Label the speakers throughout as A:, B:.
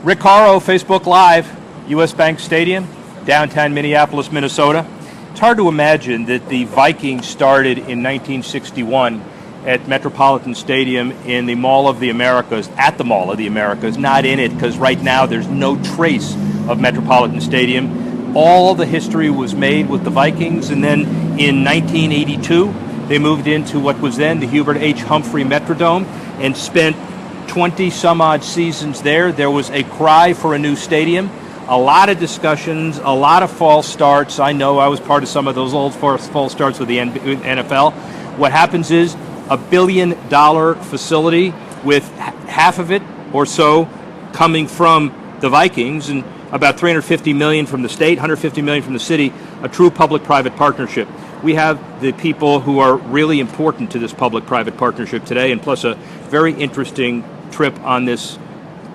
A: Rick Horrow, Facebook Live, U.S. Bank Stadium, downtown Minneapolis, Minnesota. It's hard to imagine that the Vikings started in 1961 at Metropolitan Stadium in the Mall of the Americas, at the Mall of the Americas, not in it, because right now there's no trace of Metropolitan Stadium. All the history was made with the Vikings, and then in 1982, they moved into what was then the Hubert H. Humphrey Metrodome and spent 20 some odd seasons there. There was a cry for a new stadium, a lot of discussions, a lot of false starts. I know I was part of some of those old false starts with the NFL. What happens is a $1 billion facility with half of it or so coming from the Vikings and about $350 million from the state, $150 million from the city, a true public-private partnership. We have the people who are really important to this public-private partnership today, and plus a very interesting trip on this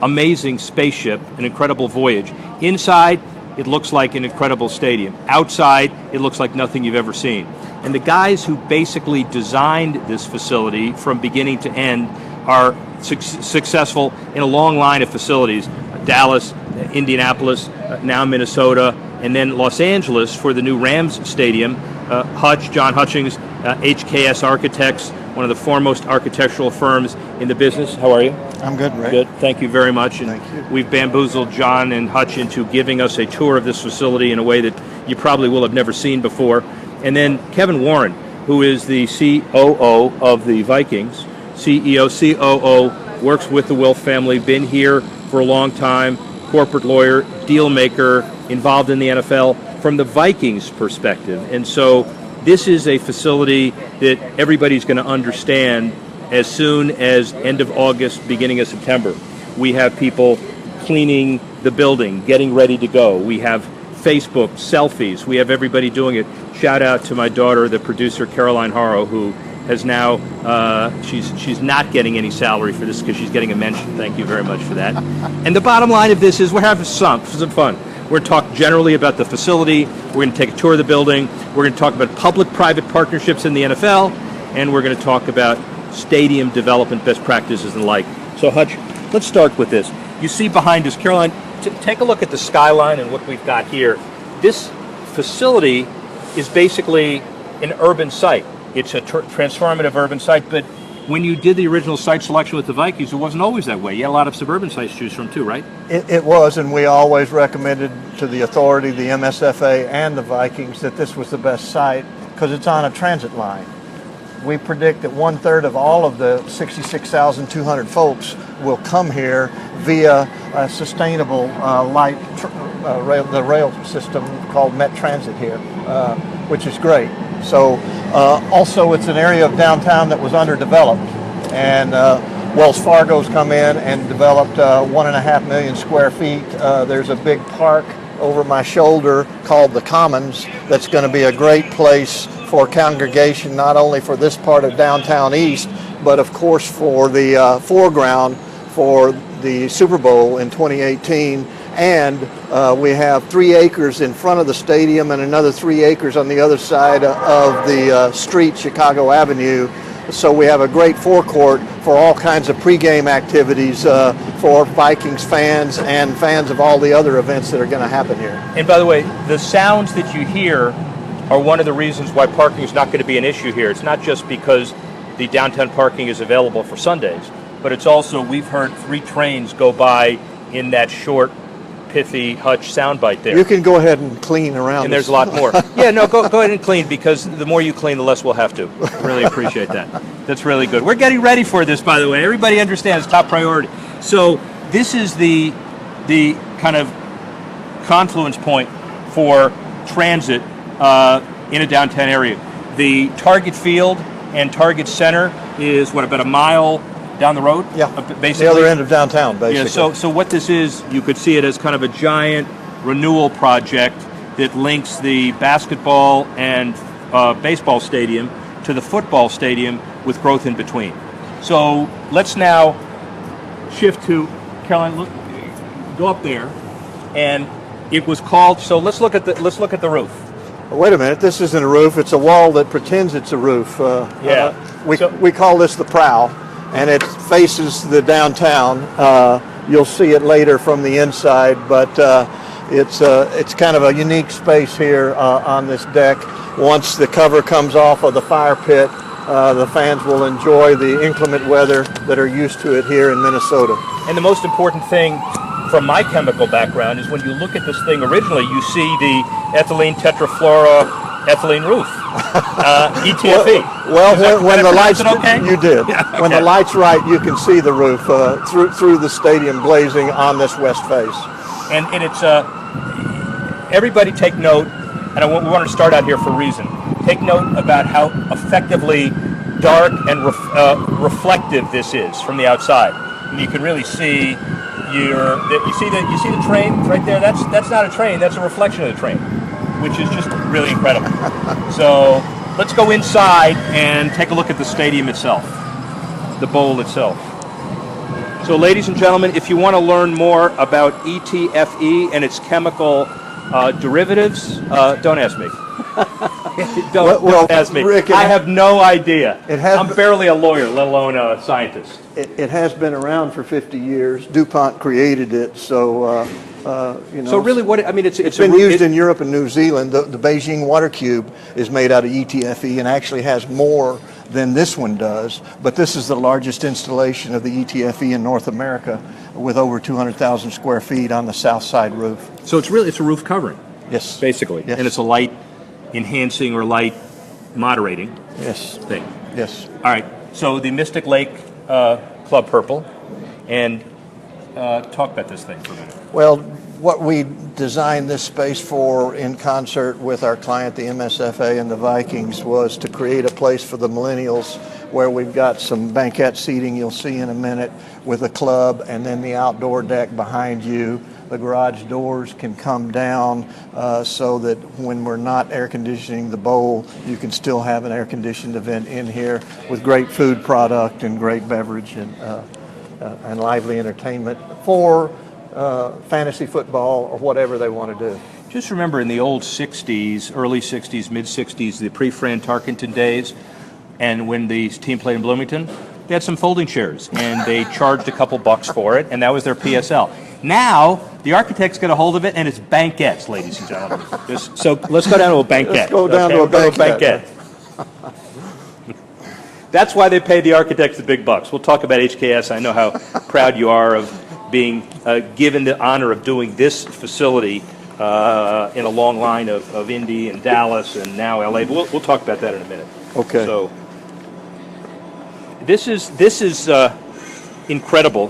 A: amazing spaceship, an incredible voyage. Inside, it looks like an incredible stadium. Outside, it looks like nothing you've ever seen. And the guys who basically designed this facility from beginning to end are successful in a long line of facilities. Dallas, Indianapolis, now Minnesota, and then Los Angeles for the new Rams Stadium. John Hutchings, HKS Architects, one of the foremost architectural firms in the business. How are you?
B: I'm good, Ray.
A: Good. Thank you very much. And
B: thank you.
A: We've bamboozled John and Hutch into giving us a tour of this facility in a way that you probably will have never seen before. And then Kevin Warren, who is the COO of the Vikings, CEO, COO, works with the Wilf family, been here for a long time, corporate lawyer, deal maker, involved in the NFL from the Vikings perspective. And so this is a facility that everybody's going to understand as soon as end of August, beginning of September. We have people cleaning the building, getting ready to go. We have Facebook selfies. We have everybody doing it. Shout out to my daughter, the producer, Caroline Horrow, who has now, she's not getting any salary for this because she's getting a mention. Thank you very much for that. And the bottom line of this is we're having some fun. We're going to talk generally about the facility. We're going to take a tour of the building. We're going to talk about public-private partnerships in the NFL. And we're going to talk about stadium development best practices and the like. So, Hutch, let's start with this. You see behind us, Caroline, take a look at the skyline and what we've got here. This facility is basically an urban site. It's a transformative urban site, but when you did the original site selection with the Vikings, it wasn't always that way. You had a lot of suburban sites to choose from too, right?
B: It was, and we always recommended to the authority, the MSFA, and the Vikings that this was the best site because it's on a transit line. We predict that 1/3 of all of the 66,200 folks will come here via a sustainable the rail system called Met Transit here, which is great. So also it's an area of downtown that was underdeveloped, and Wells Fargo's come in and developed 1.5 million square feet. There's a big park over my shoulder called the Commons that's going to be a great place for congregation, not only for this part of downtown East, but of course for the foreground for the Super Bowl in 2018. And we have 3 acres in front of the stadium and another 3 acres on the other side of the street, Chicago Avenue. So we have a great forecourt for all kinds of pregame activities for Vikings fans and fans of all the other events that are going to happen here.
A: And by the way, the sounds that you hear are one of the reasons why parking is not going to be an issue here. It's not just because the downtown parking is available for Sundays, but it's also, we've heard 3 trains go by in that short, pithy Hutch soundbite there.
B: You can go ahead and clean around.
A: And there's a lot more. Yeah, no, go ahead and clean, because the more you clean, the less we'll have to. Really appreciate that. That's really good. We're getting ready for this, by the way. Everybody understands top priority. So this is the kind of confluence point for transit in a downtown area. The Target Field and Target Center is, about a mile down the road?
B: Yeah,
A: basically.
B: The other end of downtown, basically.
A: Yeah, so what this is, you could see it as kind of a giant renewal project that links the basketball and baseball stadium to the football stadium with growth in between. So let's now shift to, Caroline, look, go up there, and it was called, so let's look at the roof.
B: Wait a minute, this isn't a roof, it's a wall that pretends it's a roof. We call this the prow, and it faces the downtown. you'll see it later from the inside, but it's kind of a unique space here on this deck. Once the cover comes off of the fire pit, the fans will enjoy the inclement weather that are used to it here in Minnesota.
A: And the most important thing from my chemical background is when you look at this thing originally, you see the ethylene tetrafluoroethylene roof, ETFE.
B: When the lights,
A: okay?
B: you did.
A: Yeah, okay.
B: When the light's right, you can see the roof through the stadium blazing on this west face.
A: And it's everybody take note, and we want to start out here for a reason. Take note about how effectively dark and reflective this is from the outside. And you can really see you see the train right there. That's not a train. That's a reflection of the train, which is just really incredible. So let's go inside and take a look at the stadium itself, the bowl itself. So, ladies and gentlemen, if you want to learn more about ETFE and its chemical derivatives, don't ask me. Don't ask me.
B: Rick,
A: I have no idea.
B: I'm
A: barely a lawyer, let alone a scientist.
B: It has been around for 50 years. DuPont created it, so
A: So really, it's
B: been used in Europe and New Zealand. The Beijing water cube is made out of ETFE and actually has more than this one does. But this is the largest installation of the ETFE in North America, with over 200,000 square feet on the south side roof.
A: So it's a roof covering.
B: Yes,
A: basically,
B: yes.
A: And it's a light enhancing or light moderating thing.
B: Yes.
A: All right. So the Mystic Lake Club Purple, and talk about this thing for a minute.
B: Well, what we designed this space for in concert with our client, the MSFA and the Vikings, was to create a place for the millennials where we've got some banquette seating you'll see in a minute with a club, and then the outdoor deck behind you. The garage doors can come down so that when we're not air conditioning the bowl, you can still have an air conditioned event in here with great food product and great beverage and lively entertainment for fantasy football or whatever they want to do.
A: Just remember in the old 60s, early 60s, mid 60s, the pre-Fran Tarkenton days, and when the team played in Bloomington, they had some folding chairs, and they charged a couple bucks for it, and that was their PSL. Now, the architects get a hold of it, and it's banquettes, ladies and gentlemen. So let's go down to a banquette.
B: Let's go down to a banquette.
A: That's why they pay the architects the big bucks. We'll talk about HKS. I know how proud you are of being given the honor of doing this facility in a long line of Indy and Dallas and now LA. But we'll talk about that in a minute.
B: Okay.
A: So this is incredible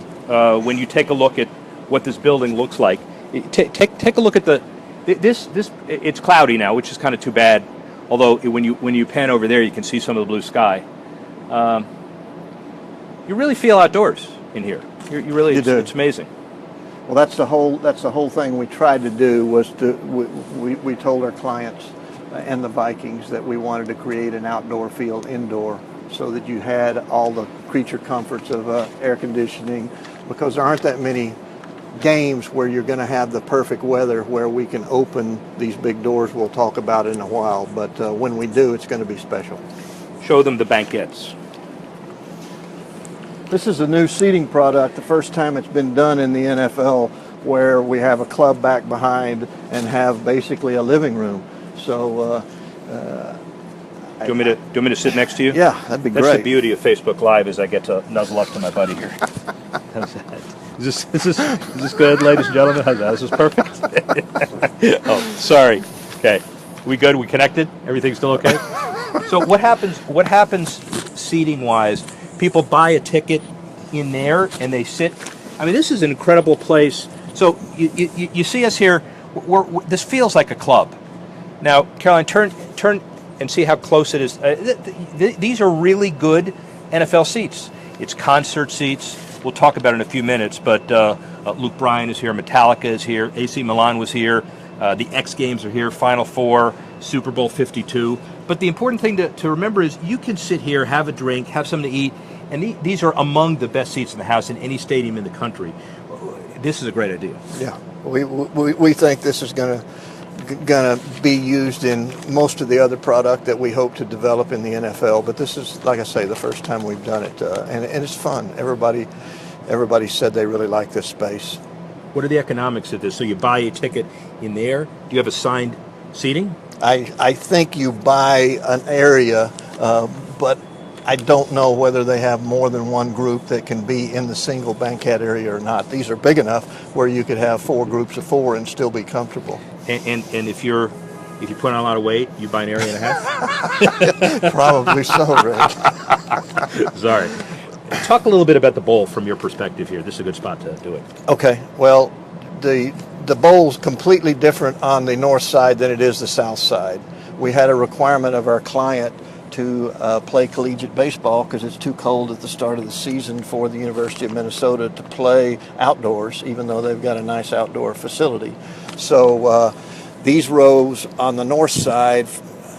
A: when you take a look at what this building looks like. Take a look at this. It's cloudy now, which is kind of too bad. Although when you pan over there, you can see some of the blue sky. You really feel outdoors in here. You really do. It's amazing.
B: Well, that's the whole thing we tried to do was we told our clients and the Vikings that we wanted to create an outdoor field indoor so that you had all the creature comforts of air conditioning, because there aren't that many games where you're going to have the perfect weather where we can open these big doors we'll talk about in a while, but when we do, it's going to be special.
A: Show them the banquettes.
B: This is a new seating product, the first time it's been done in the NFL, where we have a club back behind and have basically a living room. So
A: do you want me to sit next to you?
B: Yeah, that'd be great.
A: That's the beauty of Facebook Live, is I get to nuzzle up to my buddy here. How's that? Is this good, ladies and gentlemen? How's that? This is perfect. Oh, sorry. Okay, we good? We connected? Everything's still okay? So what happens seating wise? People buy a ticket in there and they sit. I mean, this is an incredible place. So you see us here. This feels like a club. Now, Caroline, turn and see how close it is. These are really good NFL seats. It's concert seats. We'll talk about it in a few minutes, but Luke Bryan is here, Metallica is here, AC Milan was here, the X Games are here, Final Four, Super Bowl 52. But the important thing to remember is you can sit here, have a drink, have something to eat, and these are among the best seats in the house in any stadium in the country. This is a great idea.
B: Yeah, we think this is going to be used in most of the other product that we hope to develop in the NFL. But this is, like I say, the first time we've done it, and it's fun. Everybody everybody said they really like this space.
A: What are the economics of this? So you buy a ticket in there. Do you have assigned seating?
B: I think you buy an area, but I don't know whether they have more than one group that can be in the single banquet area or not. These are big enough where you could have 4 groups of 4 and still be comfortable.
A: And if you put on a lot of weight, you buy an area and a half?
B: Probably so, Rick.
A: Sorry. Talk a little bit about the bowl from your perspective here. This is a good spot to do it.
B: Okay, well, the bowl's completely different on the north side than it is the south side. We had a requirement of our client to play collegiate baseball because it's too cold at the start of the season for the University of Minnesota to play outdoors, even though they've got a nice outdoor facility. So these rows on the north side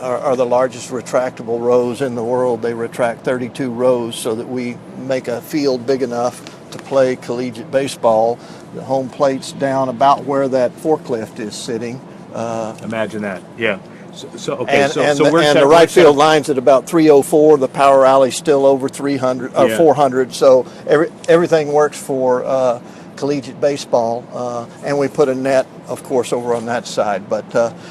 B: are the largest retractable rows in the world. They retract 32 rows so that we make a field big enough to play collegiate baseball. The home plate's down about where that forklift is sitting.
A: Imagine that. Yeah. So
B: the right field line's at about 304. The power alley's still over 300 or 400. So everything works for collegiate baseball, and we put a net, of course, over on that side. But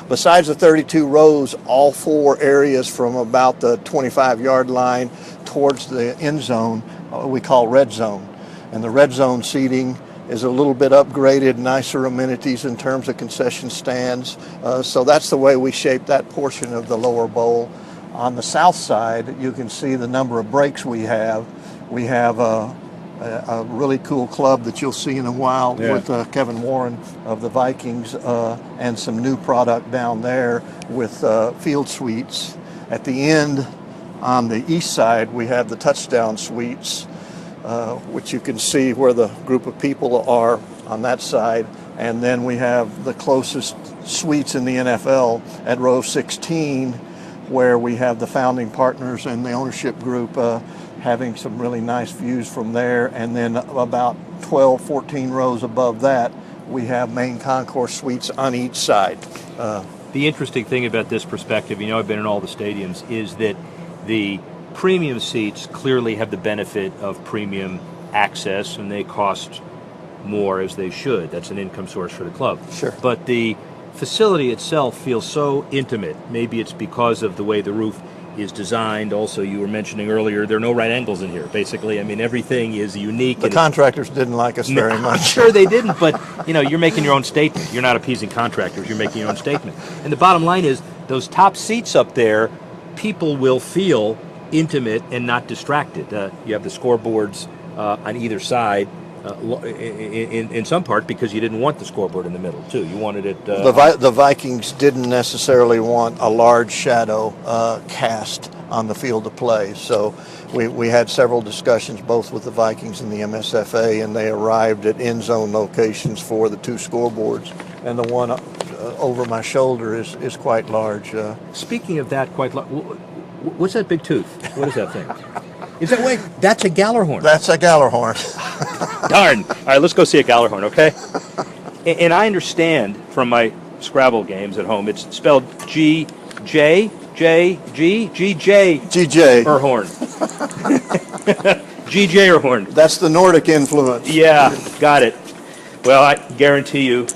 B: besides the 32 rows, all 4 areas from about the 25-yard line towards the end zone we call red zone. And the red zone seating is a little bit upgraded, nicer amenities in terms of concession stands. So that's the way we shape that portion of the lower bowl. On the south side, you can see the number of breaks we have. We have a really cool club that you'll see in a while with Kevin Warren of the Vikings and some new product down there with field suites. At the end, on the east side, we have the touchdown suites, which you can see where the group of people are on that side. And then we have the closest suites in the NFL at row 16, where we have the founding partners and the ownership group having some really nice views from there. And then about 12, 14 rows above that, we have main concourse suites on each side.
A: The interesting thing about this perspective, I've been in all the stadiums, is that the premium seats clearly have the benefit of premium access, and they cost more, as they should. That's an income source for the club.
B: Sure.
A: But the facility itself feels so intimate. Maybe it's because of the way the roof is designed. Also, you were mentioning earlier, there are no right angles in here, basically. Everything is unique.
B: The contractors didn't like us very much.
A: I'm sure they didn't, but, you're making your own statement. You're not appeasing contractors. You're making your own statement. And the bottom line is, those top seats up there, people will feel intimate and not distracted. You have the scoreboards on either side, in some part because you didn't want the scoreboard in the middle too. You wanted it.
B: The Vikings didn't necessarily want a large shadow cast on the field of play, so we had several discussions both with the Vikings and the MSFA, and they arrived at end zone locations for the 2 scoreboards, and the one over my shoulder is quite large.
A: Speaking of that, quite large. What's that big tooth? What is that thing? Is that way? That's a Gallarhorn.
B: That's a Gallarhorn.
A: Darn. All right, let's go see a Gallarhorn, okay? And I understand from my Scrabble games at home, it's spelled G-J, J-G, G-J.
B: G-J.
A: Horn. G-J or horn.
B: That's the Nordic influence.
A: Yeah, got it. Well, I guarantee you,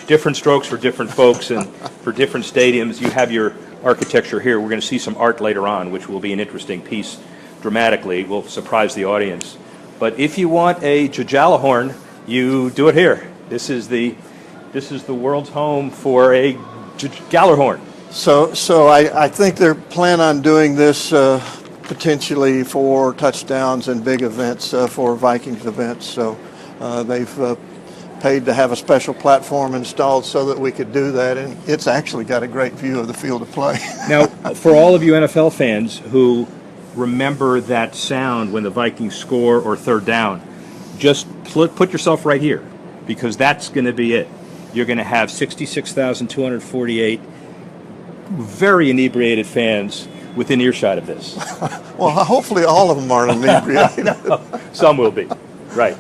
A: different strokes for different folks, and for different stadiums. You have your architecture here. We're going to see some art later on, which will be an interesting piece dramatically. Will surprise the audience. But if you want a Jallarhorn, you do it here. This is the world's home for a Gallarhorn.
B: So I think they're plan on doing this potentially for touchdowns and big events, for Vikings events. So they've paid to have a special platform installed so that we could do that, and it's actually got a great view of the field of play.
A: Now, for all of you NFL fans who remember that sound when the Vikings score or third down, just put yourself right here, because that's going to be it. You're going to have 66,248 very inebriated fans within earshot of this.
B: Well, hopefully all of them are inebriated.
A: No, some will be, right.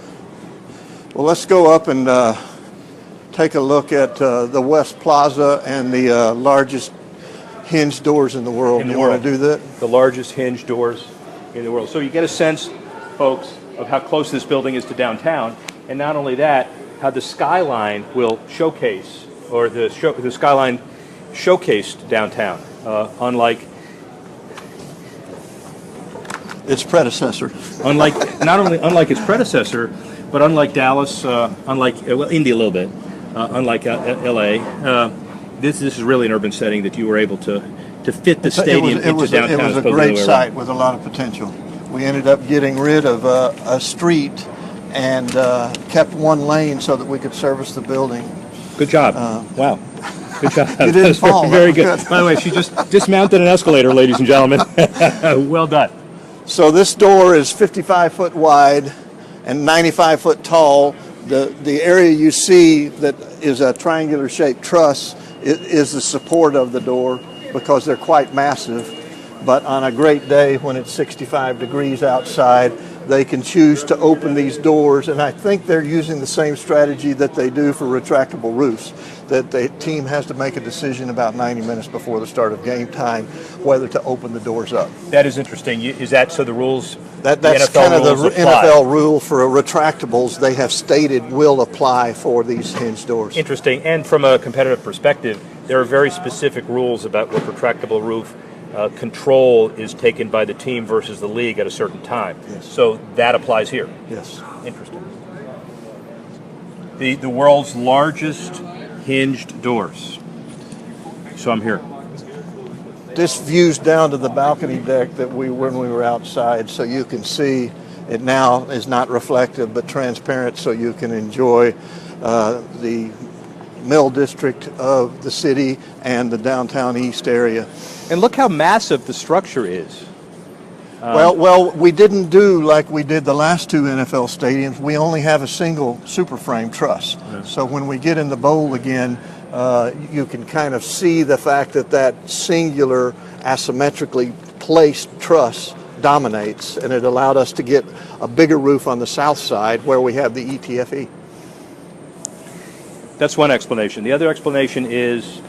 B: Well, let's go up and take a look at the West Plaza and the largest hinged doors in the world. You want to do that?
A: The largest hinged doors in the world. So you get a sense, folks, of how close this building is to downtown, and not only that, how the skyline will showcase, or the skyline showcased downtown, unlike
B: its predecessor.
A: Unlike its predecessor, but unlike Dallas, Indy a little bit, unlike L.A. This is really an urban setting that you were able to fit the stadium into downtown.
B: It was a great site with a lot of potential. We ended up getting rid of a street and kept one lane so that we could service the building.
A: Good job. Wow. Good job.
B: You didn't fall.
A: Very good. By the way, she just dismounted an escalator, ladies and gentlemen. Well done.
B: So this door is 55 foot wide and 95 foot tall. The area you see that is a triangular shaped truss is the support of the door because they're quite massive. But on a great day when it's 65 degrees outside, they can choose to open these doors, and I think they're using the same strategy that they do for retractable roofs, that the team has to make a decision about 90 minutes before the start of game time whether to open the doors up.
A: That is interesting. Is that so the rules?
B: That's kind of the NFL rule for retractables. They have stated will apply for these hinge doors.
A: Interesting. And from a competitive perspective, there are very specific rules about what retractable roof control is taken by the team versus the league at a certain time.
B: Yes.
A: So that applies here.
B: Yes.
A: Interesting. The world's largest hinged doors. So I'm here.
B: This views down to the balcony deck that when we were outside, so you can see it now is not reflective but transparent, so you can enjoy the mill district of the city and the downtown east area.
A: And look how massive the structure is.
B: Well, we didn't do like we did the last two NFL stadiums. We only have a single super frame truss.
A: Yeah.
B: So when we get in the bowl again, you can kind of see the fact that singular asymmetrically placed truss dominates, and it allowed us to get a bigger roof on the south side where we have the ETFE.
A: That's one explanation. The other explanation is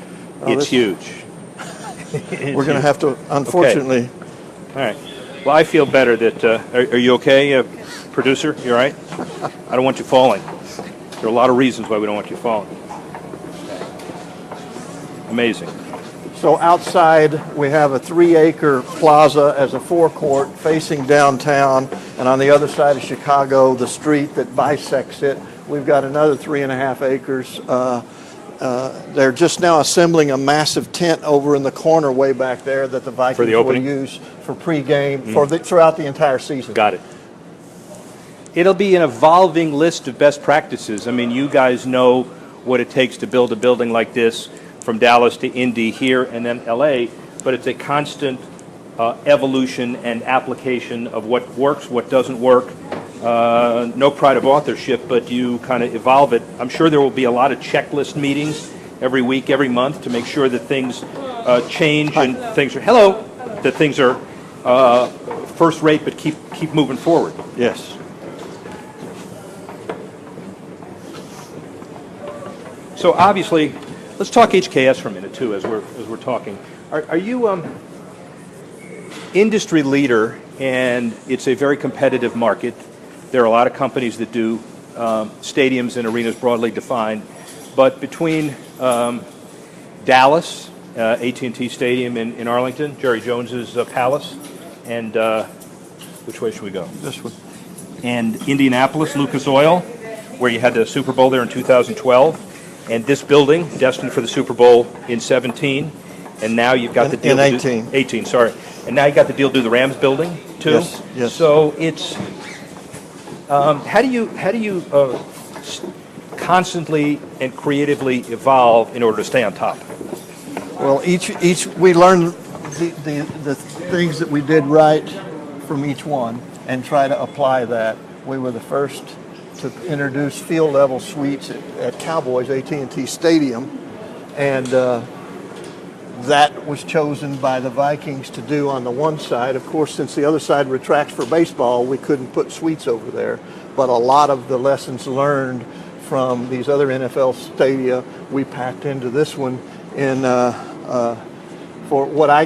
A: it's huge.
B: We're going to have to, unfortunately.
A: Okay. All right. Well, I feel better that. Are you okay, producer? You all right? I don't want you falling. There are a lot of reasons why we don't want you falling. Amazing.
B: So outside we have a 3-acre plaza as a forecourt facing downtown, and on the other side of Chicago, the street that bisects it, we've got another 3.5 acres. They're just now assembling a massive tent over in the corner way back there that the Vikings will use for pregame throughout the entire season.
A: Got it. It'll be an evolving list of best practices. I mean, you guys know what it takes to build a building like this from Dallas to Indy here and then LA, but it's a constant evolution and application of what works, what doesn't work. No pride of authorship, but you kind of evolve it. I'm sure there will be a lot of checklist meetings every week, every month to make sure that things change and things are that things are first rate, but keep moving forward.
B: Yes.
A: So obviously, let's talk HKS for a minute too, as we're talking. Are you industry leader, and it's a very competitive market. There are a lot of companies that do stadiums and arenas broadly defined, but between Dallas, AT&T Stadium in Arlington, Jerry Jones's Palace, and which way should we go?
B: This one.
A: And Indianapolis, Lucas Oil, where you had the Super Bowl there in 2012, and this building destined for the Super Bowl in 17, and now you've got the deal
B: in 18.
A: 18, sorry, and now you got the deal to do the Rams building too.
B: Yes.
A: So it's how do you constantly and creatively evolve in order to stay on top?
B: Well, each we learn the things that we did right from each one and try to apply that. We were the first to introduce field level suites at Cowboys AT&T Stadium, and that was chosen by the Vikings to do on the one side. Of course, since the other side retracts for baseball, we couldn't put suites over there. But a lot of the lessons learned from these other NFL stadia we packed into this one in for what I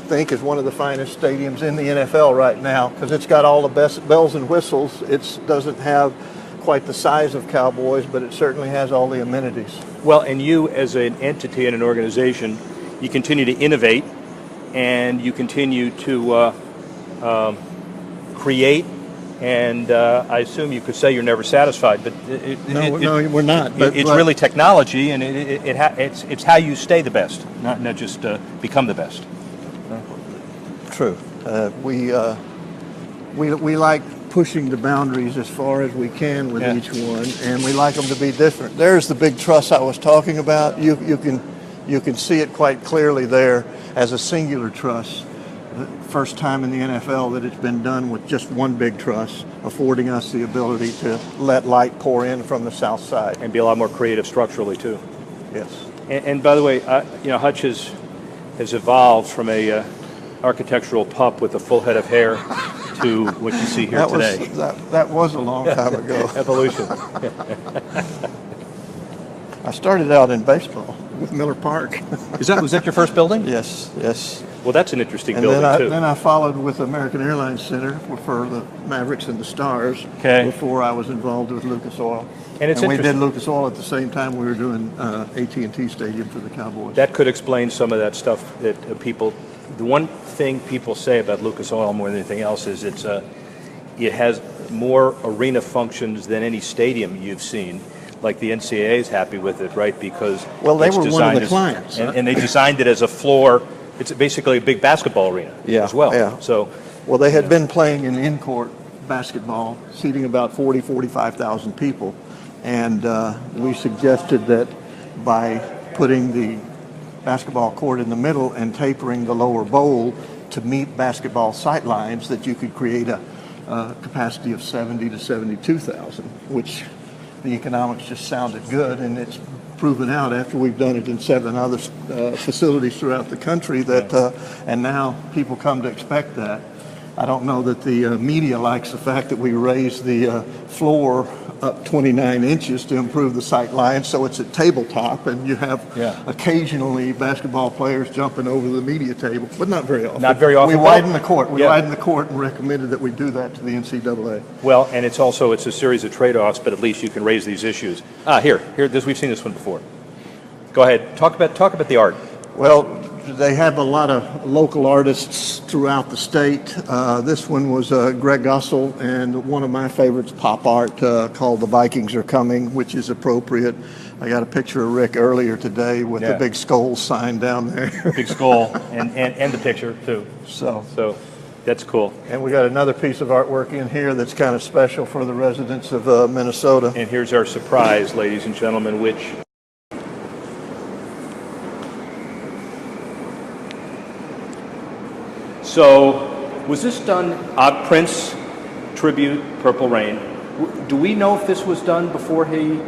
B: think is one of the finest stadiums in the NFL right now because it's got all the best bells and whistles. It doesn't have quite the size of Cowboys, but it certainly has all the amenities.
A: Well, and you as an entity and an organization, you continue to innovate and you continue to create, and I assume you could say you're never satisfied, but
B: No, we're not. But
A: it's really technology, and it's how you stay the best, not just become the best.
B: True. We like pushing the boundaries as far as we can with each one, and we like them to be different. There's the big truss I was talking about. You can see it quite clearly there as a singular truss. The first time in the NFL that it's been done with just one big truss, affording us the ability to let light pour in from the south side.
A: And be a lot more creative structurally too.
B: Yes.
A: And by the way, Hutch has evolved from a architectural pup with a full head of hair to what you see here today.
B: That was a long time ago.
A: Evolution.
B: I started out in baseball with Miller Park.
A: Was that your first building?
B: Yes.
A: Well, that's an interesting
B: And
A: building too.
B: Then I followed with American Airlines Center for the Mavericks and the Stars before I was involved with Lucas Oil.
A: And
B: we did Lucas Oil at the same time we were doing AT&T Stadium for the Cowboys.
A: That could explain some of that stuff that people. The one thing people say about Lucas Oil more than anything else is it has more arena functions than any stadium you've seen. Like the NCAA is happy with it, right? Because
B: they were one of the clients,
A: and they designed it as a floor. It's basically a big basketball arena as well.
B: Yeah.
A: So,
B: they had been playing in in-court basketball, seating about 45,000 people, and we suggested that by putting the basketball court in the middle and tapering the lower bowl to meet basketball sight lines, that you could create a capacity of 70 to 72,000, which the economics just sounded good, and it's proven out after we've done it in 7 other facilities throughout the country that, and now people come to expect that. I don't know that the media likes the fact that we raised the floor up 29 inches to improve the sight line, so it's at tabletop, and you have occasionally basketball players jumping over the media table, but not very often.
A: Not very often.
B: We widened the court. We widened the court and recommended that we do that to the NCAA.
A: Well, and it's a series of trade-offs, but at least you can raise these issues. Here, we've seen this one before. Go ahead. Talk about the art.
B: Well, they have a lot of local artists throughout the state. This one was Greg Gossel, and one of my favorites, pop art, called The Vikings Are Coming, which is appropriate. I got a picture of Rick earlier today with the big skull sign down there.
A: Big skull, and the picture, too. So that's cool.
B: And we got another piece of artwork in here that's kind of special for the residents of Minnesota.
A: And here's our surprise, ladies and gentlemen, which... So, was this done, Prince tribute, Purple Rain? Do we know if this was done before he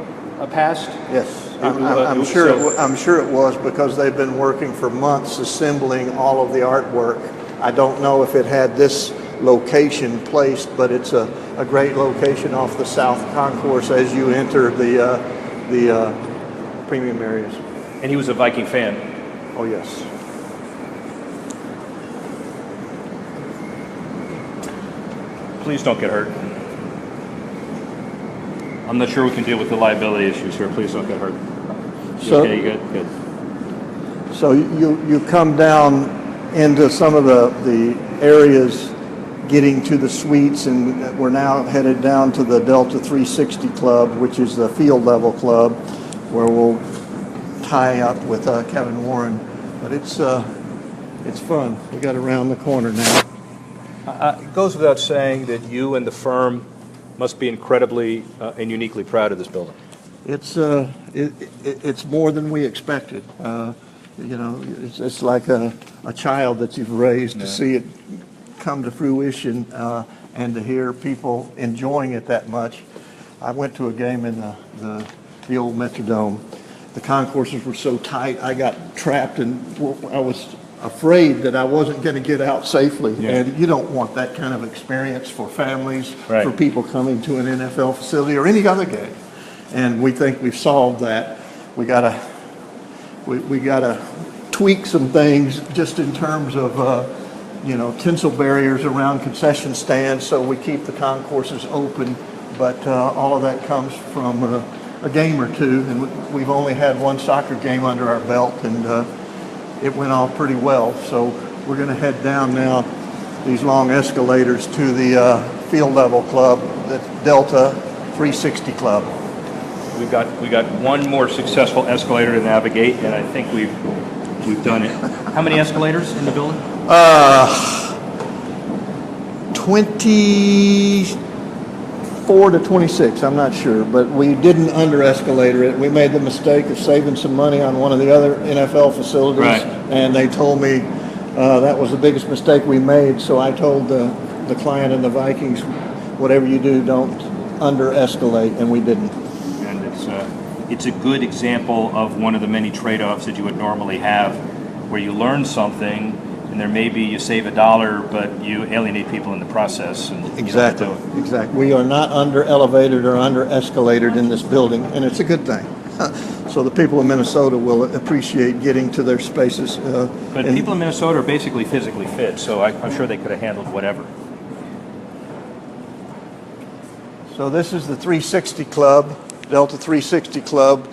A: passed?
B: Yes, I'm sure it was, because they've been working for months assembling all of the artwork. I don't know if it had this location placed, but it's a great location off the South Concourse as you enter the premium areas.
A: And he was a Viking fan.
B: Oh yes.
A: Please don't get hurt. I'm not sure we can deal with the liability issues here. Please don't get hurt. Okay, good.
B: So you come down into some of the areas getting to the suites, and we're now headed down to the Delta 360 Club, which is the field level club, where we'll tie up with Kevin Warren. But it's fun. We got around the corner now.
A: It goes without saying that you and the firm must be incredibly and uniquely proud of this building.
B: It's more than we expected. It's like a child that you've raised to see it come to fruition and to hear people enjoying it that much. I went to a game in the old Metrodome. The concourses were so tight, I got trapped, and I was afraid that I wasn't going to get out safely. And you don't want that kind of experience for families, for people coming to an NFL facility or any other game. And we think we've solved that. We got a tweak some things just in terms of, tinsel barriers around concession stands so we keep the concourses open. But all of that comes from a game or two, and we've only had one soccer game under our belt, and it went off pretty well. So we're going to head down now these long escalators to the field level club, the Delta 360 Club.
A: We got one more successful escalator to navigate, and I think we've done it. How many escalators in the building?
B: 24 to 26, I'm not sure, but we didn't under escalator it. We made the mistake of saving some money on one of the other NFL facilities,
A: right.
B: And they told me that was the biggest mistake we made. So I told the client and the Vikings, whatever you do, don't under escalate, and we didn't.
A: And it's a good example of one of the many trade-offs that you would normally have, where you learn something, and there may be you save $1, but you alienate people in the process. And
B: Exactly. We are not under elevated or under escalated in this building, and it's a good thing. So the people of Minnesota will appreciate getting to their spaces.
A: But people in Minnesota are basically physically fit, so I'm sure they could have handled whatever.
B: So this is the 360 Club, Delta 360 Club,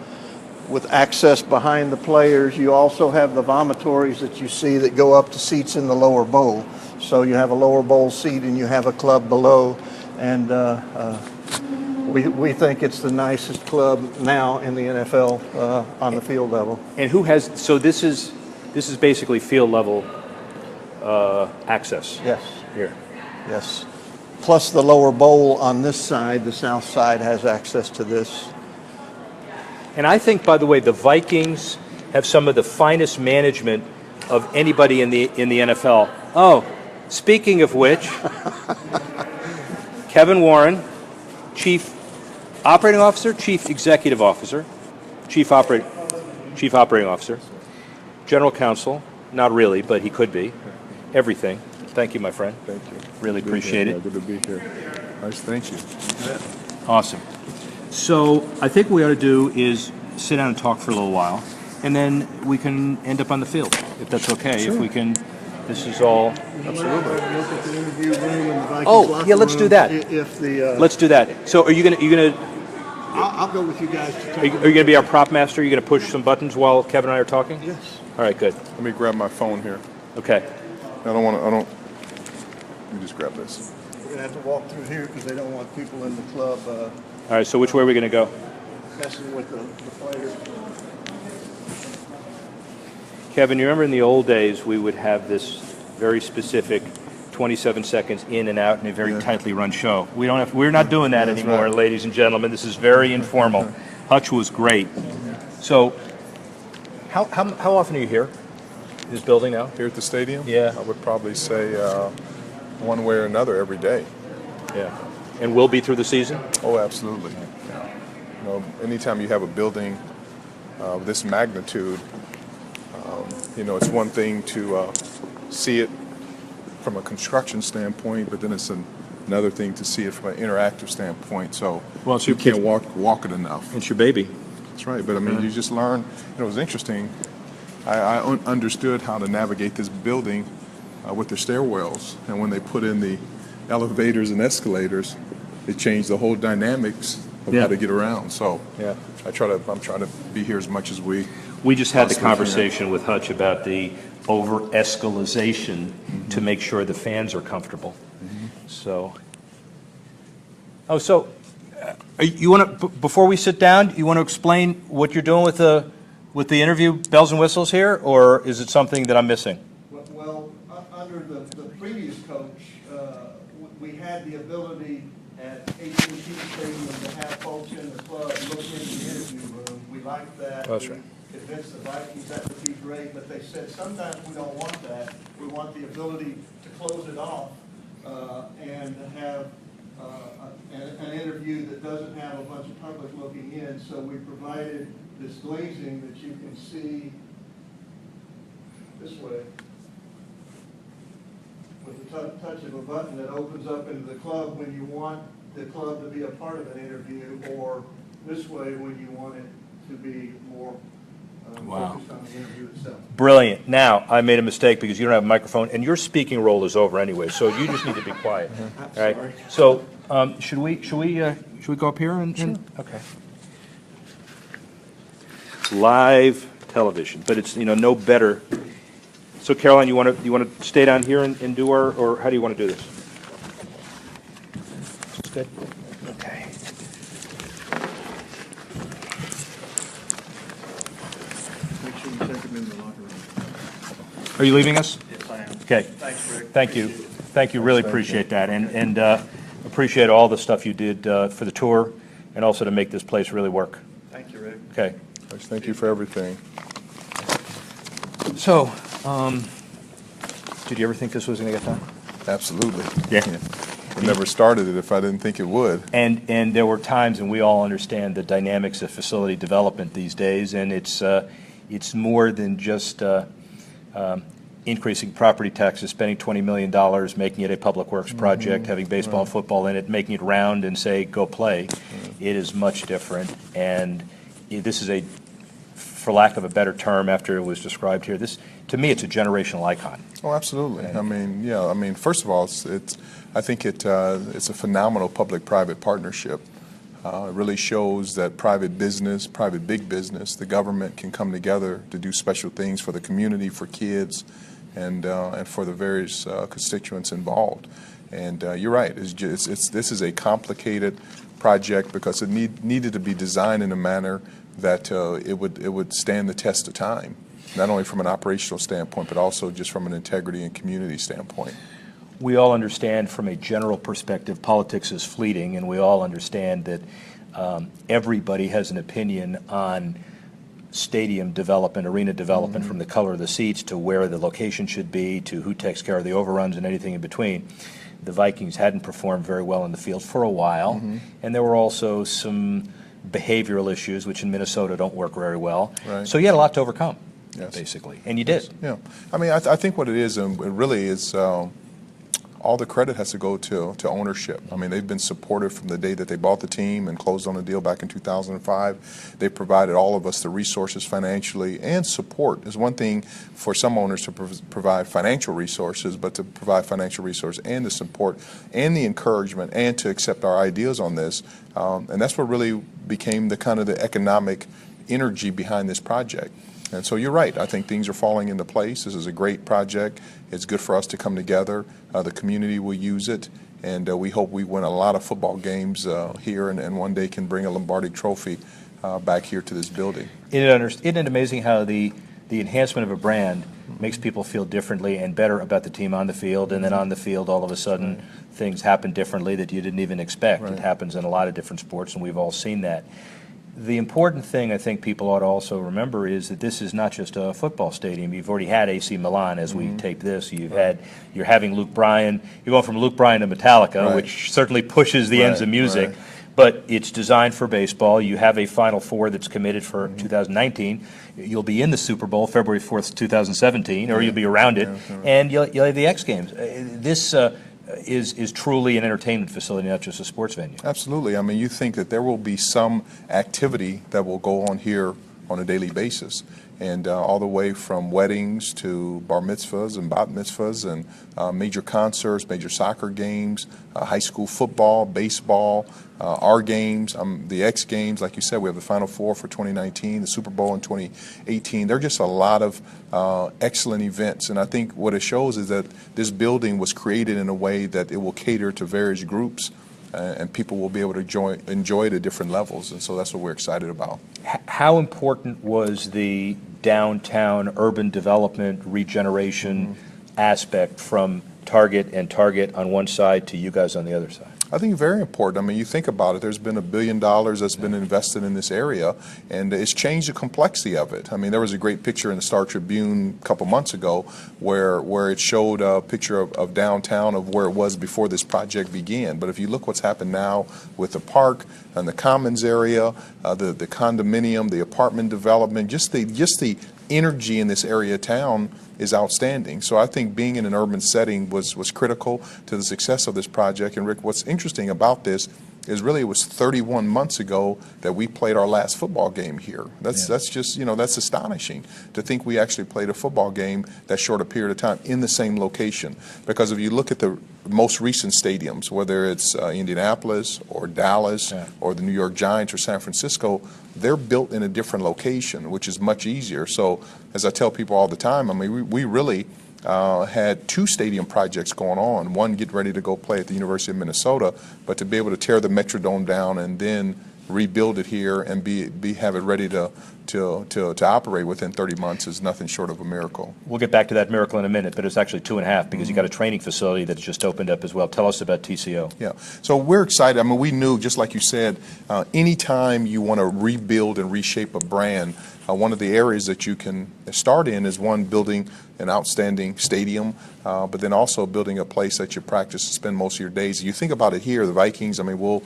B: with access behind the players. You also have the vomitories that you see that go up to seats in the lower bowl. So you have a lower bowl seat and you have a club below. And we think it's the nicest club now in the NFL on the field level.
A: And who has, so this is basically field level access.
B: Yes.
A: Here.
B: Yes. Plus the lower bowl on this side, the south side, has access to this.
A: And I think, by the way, the Vikings have some of the finest management of anybody in the NFL. Oh, speaking of which, Kevin Warren, Chief Operating Officer, Chief Executive Officer, Chief Operating Officer, General Counsel, not really, but he could be, everything. Thank you, my friend.
C: Thank you.
A: Really appreciate it.
C: Good to be here. Nice, thank you.
A: Awesome. So I think what we ought to do is sit down and talk for a little while, and then we can end up on the field, if that's okay.
C: Sure.
A: If we can, this is all.
B: Absolutely. Look at the interview room and the Vikings
A: Oh,
B: locker
A: yeah, let's do
B: room
A: that.
B: If the
A: Let's do that. So are you gonna
B: I'll go with you guys to
A: are you gonna be our prop master? Are you gonna push some buttons while Kevin and I are talking?
B: Yes.
A: All right, good.
C: Let me grab my phone here.
A: Okay.
C: Let me just grab this.
B: We're gonna have to walk through here because they don't want people in the club
A: All right. So which way are we gonna go?
B: messing with the players.
A: Kevin, you remember in the old days we would have this very specific 27 seconds in and out in a very tightly run show. We're not doing that
C: That's
A: anymore,
C: right.
A: ladies and gentlemen. This is very informal. Hutch was great. So how often are you here? This building now?
C: Here at the stadium?
A: Yeah.
C: I would probably say one way or another every day.
A: Yeah. And will be through the season?
C: Oh, absolutely. Anytime you have a building of this magnitude, it's one thing to see it from a construction standpoint, but then it's another thing to see it from an interactive standpoint. So you can't walk it enough.
A: It's your baby.
C: That's right. But I mean, you just learn. It was interesting. I understood how to navigate this building with the stairwells, and when they put in the elevators and escalators, it changed the whole dynamics of how to get around. So I'm trying to be here as much as we.
A: We just had the conversation with Hutch about the over-escalation to make sure the fans are comfortable. So, you want to before we sit down, you want to explain what you're doing with the interview bells and whistles here, or is it something that I'm missing?
B: Well, under the previous coach, we had the ability at AT&T Stadium to have folks in the club look into the interview room. We liked that.
A: That's right.
B: We convinced the Vikings that would be great, but they said sometimes we don't want that. We want the ability to close it off and have an interview that doesn't have a bunch of public looking in. So we provided this glazing that you can see this way with the touch of a button that opens up into the club when you want the club to be a part of an interview, or this way when you want it to be more
A: Wow. Brilliant. Now, I made a mistake because you don't have a microphone, and your speaking role is over anyway, so you just need to be quiet. All right. So, should we go up here and?
C: Sure.
A: Okay. It's live television, but it's no better. So, Caroline, you want to stay down here and do our, or how do you want to do this? Is this good? Okay.
B: Make sure you take them in the locker room.
A: Are you leaving us?
B: Yes, I am.
A: Okay.
B: Thanks, Rick.
A: Thank you. Thank you. Really appreciate that, and appreciate all the stuff you did for the tour, and also to make this place really work.
B: Thank you, Rick.
A: Okay.
C: Thank you for everything.
A: So, did you ever think this was going to get done?
C: Absolutely.
A: Yeah.
C: I never started it if I didn't think it would.
A: And there were times, and we all understand the dynamics of facility development these days, and it's more than just increasing property taxes, spending $20 million, making it a public works project, having baseball and football in it, making it round and say, go play. It is much different, and this is for lack of a better term after it was described here, to me, it's a generational icon.
C: Oh, absolutely. I mean, yeah. I mean, first of all, I think it's a phenomenal public-private partnership. It really shows that private business, private big business, the government can come together to do special things for the community, for kids, and for the various constituents involved. And you're right. This is a complicated project because it needed to be designed in a manner that it would stand the test of time, not only from an operational standpoint, but also just from an integrity and community standpoint.
A: We all understand from a general perspective politics is fleeting, and we all understand that everybody has an opinion on stadium development, arena development, from the color of the seats to where the location should be to who takes care of the overruns and anything in between. The Vikings hadn't performed very well in the field for a while, and there were also some behavioral issues, which in Minnesota don't work very well.
C: Right.
A: So you had a lot to overcome,
C: Yes.
A: basically, and you did.
C: Yeah. I mean, I think what it is, and it really is, all the credit has to go to ownership. I mean, they've been supportive from the day that they bought the team and closed on the deal back in 2005. They provided all of us the resources financially and support. It's one thing for some owners to provide financial resources, but to provide financial resources and the support and the encouragement and to accept our ideas on this. And that's what really became the economic energy behind this project. And so you're right. I think things are falling into place. This is a great project. It's good for us to come together. The community will use it, and we hope we win a lot of football games here and one day can bring a Lombardi trophy back here to this building.
A: Isn't it amazing how the enhancement of a brand makes people feel differently and better about the team on the field, and then on the field all of a sudden things happen differently that you didn't even expect. It happens in a lot of different sports, and we've all seen that. The important thing I think people ought to also remember is that this is not just a football stadium. You've already had AC Milan as we tape this. You're having Luke Bryan. You're going from Luke Bryan to Metallica, which certainly pushes the ends of music. But it's designed for baseball. You have a Final Four that's committed for 2019. You'll be in the Super Bowl February 4th, 2017, or you'll be around it, and you'll have the X Games. This is truly an entertainment facility, not just a sports venue.
C: Absolutely. I mean, you think that there will be some activity that will go on here on a daily basis, and all the way from weddings to bar mitzvahs and bat mitzvahs and major concerts, major soccer games, high school football, baseball, our games, the X Games. Like you said, we have the Final Four for 2019, the Super Bowl in 2018. There are just a lot of excellent events, and I think what it shows is that this building was created in a way that it will cater to various groups, and people will be able to enjoy it at different levels, and so that's what we're excited about.
A: How important was the downtown urban development regeneration aspect from Target on one side to you guys on the other side?
C: I think very important. I mean, you think about it, there's been $1 billion that's been invested in this area, and it's changed the complexity of it. I mean, there was a great picture in the Star Tribune a couple months ago where it showed a picture of downtown of where it was before this project began. But if you look what's happened now with the park and the commons area, the condominium, the apartment development, just the energy in this area of town is outstanding. So I think being in an urban setting was critical to the success of this project. And Rick, what's interesting about this is really it was 31 months ago that we played our last football game here. That's just, that's astonishing to think we actually played a football game that short a period of time in the same location. Because if you look at the most recent stadiums, whether it's Indianapolis or Dallas or the New York Giants or San Francisco, they're built in a different location, which is much easier. So as I tell people all the time, I mean, we really had 2 stadium projects going on. One, get ready to go play at the University of Minnesota, but to be able to tear the Metrodome down and then rebuild it here and have it ready to operate within 30 months is nothing short of a miracle.
A: We'll get back to that miracle in a minute, but it's actually 2.5 because you got a training facility that's just opened up as well. Tell us about TCO.
C: Yeah, so we're excited. I mean, we knew, just like you said, anytime you want to rebuild and reshape a brand, one of the areas that you can start in is one, building an outstanding stadium, but then also building a place that you practice and spend most of your days. You think about it here, the Vikings, I mean, we'll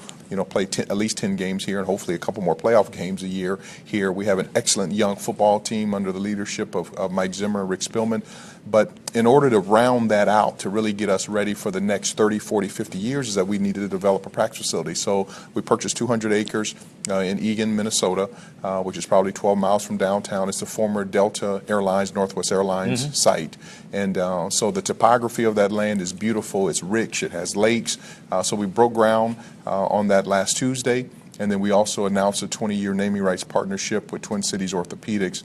C: play at least 10 games here and hopefully a couple more playoff games a year here. We have an excellent young football team under the leadership of Mike Zimmer and Rick Spielman. But in order to round that out, to really get us ready for the next 30, 40, 50 years, is that we needed to develop a practice facility. So we purchased 200 acres in Eagan, Minnesota, which is probably 12 miles from downtown. It's the former Delta Airlines, Northwest Airlines site. And so the topography of that land is beautiful. It's rich. It has lakes. So we broke ground on that last Tuesday. And then we also announced a 20-year naming rights partnership with Twin Cities Orthopedics,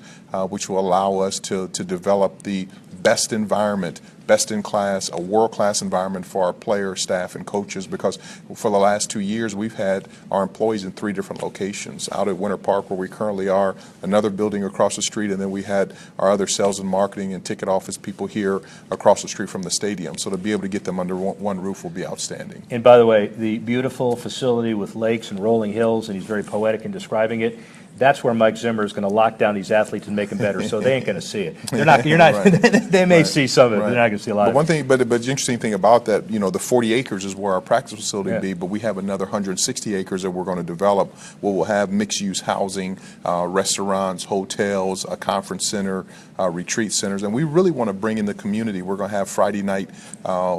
C: which will allow us to develop the best environment, best in class, a world-class environment for our players, staff, and coaches, because for the last 2 years we've had our employees in 3 different locations, out at Winter Park where we currently are, another building across the street, and then we had our other sales and marketing and ticket office people here across the street from the stadium. So to be able to get them under one roof will be outstanding.
A: And by the way, the beautiful facility with lakes and rolling hills, and he's very poetic in describing it, that's where Mike Zimmer is going to lock down these athletes and make them better. So they ain't going to see it. They're not. You're not. Right. They may see some of it. Right. They're not going to see a lot.
C: But one thing, but the interesting thing about that, the 40 acres is where our practice facility will be. But we have another 160 acres that we're going to develop, where we'll have mixed-use housing, restaurants, hotels, a conference center, retreat centers, and we really want to bring in the community. We're going to have Friday night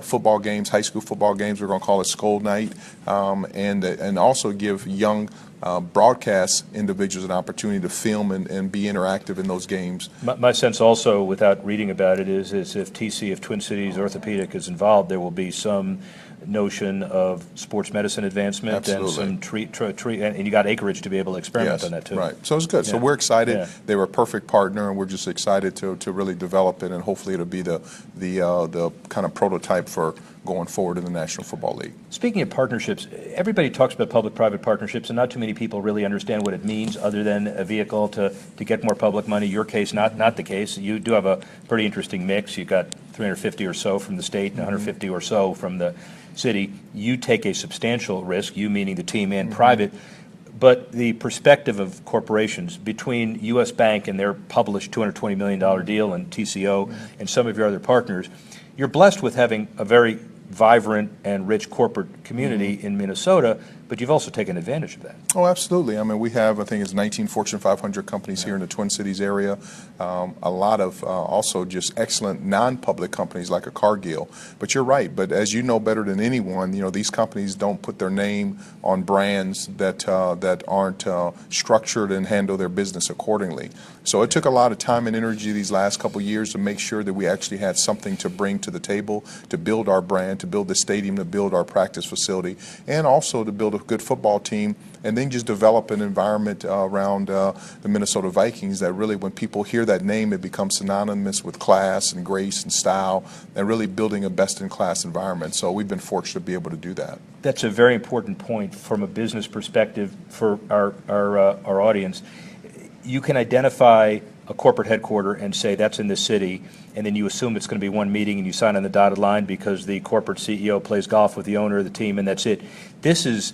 C: football games, high school football games. We're going to call it Skull Night, and also give young broadcast individuals an opportunity to film and be interactive in those games.
A: My sense also, without reading about it, is if Twin Cities Orthopedic is involved, there will be some notion of sports medicine advancement.
C: Absolutely.
A: And some and you got acreage to be able to experiment on that too.
C: Right. So it's good. Yeah. So we're excited. Yeah. They were a perfect partner, and we're just excited to really develop it, and hopefully it'll be the kind of prototype for going forward in the National Football League.
A: Speaking of partnerships, everybody talks about public-private partnerships, and not too many people really understand what it means other than a vehicle to get more public money. Your case, not the case. You do have a pretty interesting mix. You've got 350 or so from the state and 150 or so from the city. You take a substantial risk, you meaning the team and private, but the perspective of corporations between U.S. Bank and their published $220 million deal and TCO and some of your other partners, you're blessed with having a very vibrant and rich corporate community in Minnesota, but you've also taken advantage of that.
C: Oh, absolutely. I mean, we have, I think it's 19 Fortune 500 companies here in the Twin Cities area, a lot of also just excellent non-public companies like a Cargill. But you're right, but as you know better than anyone, these companies don't put their name on brands that aren't structured and handle their business accordingly. So it took a lot of time and energy these last couple of years to make sure that we actually had something to bring to the table, to build our brand, to build the stadium, to build our practice facility, and also to build a good football team, and then just develop an environment around the Minnesota Vikings that really, when people hear that name, it becomes synonymous with class and grace and style, and really building a best-in-class environment. So we've been fortunate to be able to do that.
A: That's a very important point from a business perspective for our audience. You can identify a corporate headquarter and say that's in this city, and then you assume it's going to be one meeting and you sign on the dotted line because the corporate CEO plays golf with the owner of the team, and that's it. This is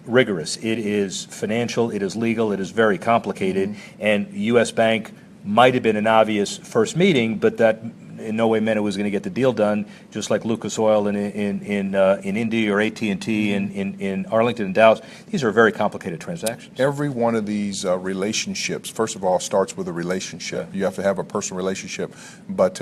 A: rigorous. It is financial, it is legal, it is very complicated, and U.S. Bank might have been an obvious first meeting, but that in no way meant it was going to get the deal done, just like Lucas Oil in Indy or AT&T in Arlington and Dallas. These are very complicated transactions.
C: Every one of these relationships, first of all, starts with a relationship. You have to have a personal relationship, but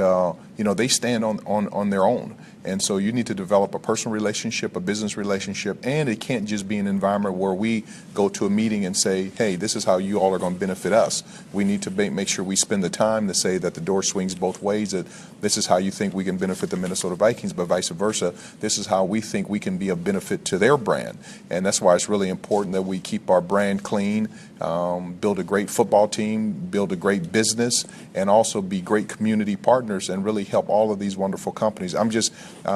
C: they stand on their own. And so you need to develop a personal relationship, a business relationship, and it can't just be an environment where we go to a meeting and say, hey, this is how you all are going to benefit us. We need to make sure we spend the time to say that the door swings both ways, that this is how you think we can benefit the Minnesota Vikings, but vice versa, this is how we think we can be of benefit to their brand. And that's why it's really important that we keep our brand clean, build a great football team, build a great business, and also be great community partners and really help all of these wonderful companies. I'm just